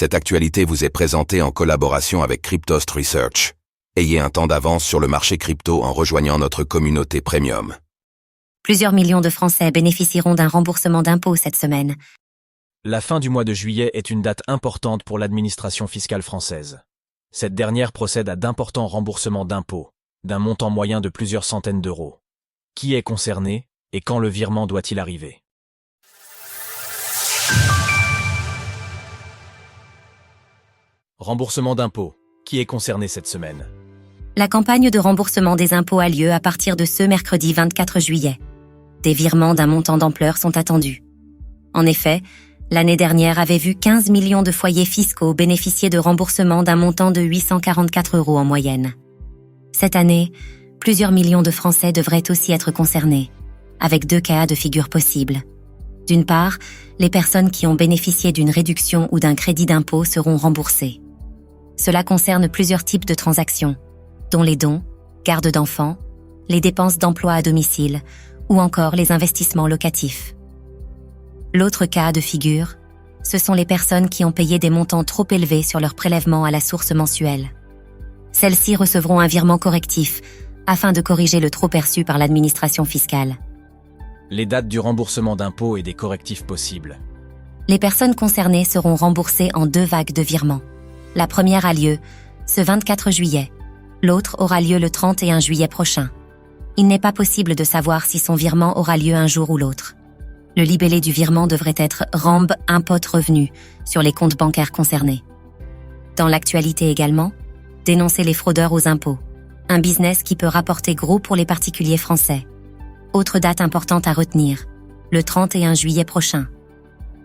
Cette actualité vous est présentée en collaboration avec Cryptost Research. Ayez un temps d'avance sur le marché crypto en rejoignant notre communauté premium. Plusieurs millions de Français bénéficieront d'un remboursement d'impôts cette semaine. La fin du mois de juillet est une date importante pour l'administration fiscale française. Cette dernière procède à d'importants remboursements d'impôts, d'un montant moyen de plusieurs centaines d'euros. Qui est concerné et quand le virement doit-il arriver? Remboursement d'impôts. Qui est concerné cette semaine? La campagne de remboursement des impôts a lieu à partir de ce mercredi 24 juillet. Des virements d'un montant d'ampleur sont attendus. En effet, l'année dernière avait vu 15 millions de foyers fiscaux bénéficier de remboursements d'un montant de 844 € en moyenne. Cette année, plusieurs millions de Français devraient aussi être concernés, avec deux cas de figure possibles. D'une part, les personnes qui ont bénéficié d'une réduction ou d'un crédit d'impôt seront remboursées. Cela concerne plusieurs types de transactions, dont les dons, garde d'enfants, les dépenses d'emploi à domicile ou encore les investissements locatifs. L'autre cas de figure, ce sont les personnes qui ont payé des montants trop élevés sur leur prélèvement à la source mensuelle. Celles-ci recevront un virement correctif afin de corriger le trop perçu par l'administration fiscale. Les dates du remboursement d'impôts et des correctifs possibles. Les personnes concernées seront remboursées en 2 vagues de virements. La première a lieu ce 24 juillet. L'autre aura lieu le 31 juillet prochain. Il n'est pas possible de savoir si son virement aura lieu un jour ou l'autre. Le libellé du virement devrait être « Remb impôt revenu » sur les comptes bancaires concernés. Dans l'actualité également, dénoncer les fraudeurs aux impôts. Un business qui peut rapporter gros pour les particuliers français. Autre date importante à retenir, le 31 juillet prochain.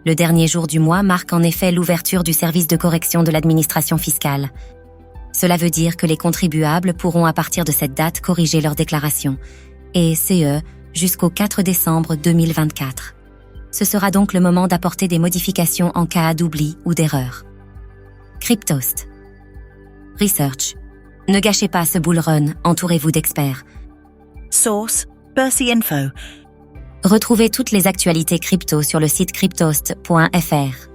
Le dernier jour du mois marque en effet l'ouverture du service de correction de l'administration fiscale. Cela veut dire que les contribuables pourront à partir de cette date corriger leurs déclarations, et CE jusqu'au 4 décembre 2024. Ce sera donc le moment d'apporter des modifications en cas d'oubli ou d'erreur. Cryptost Research. Ne gâchez pas ce bull run, entourez-vous d'experts. Source: Bercy Info. Retrouvez toutes les actualités crypto sur le site cryptost.fr.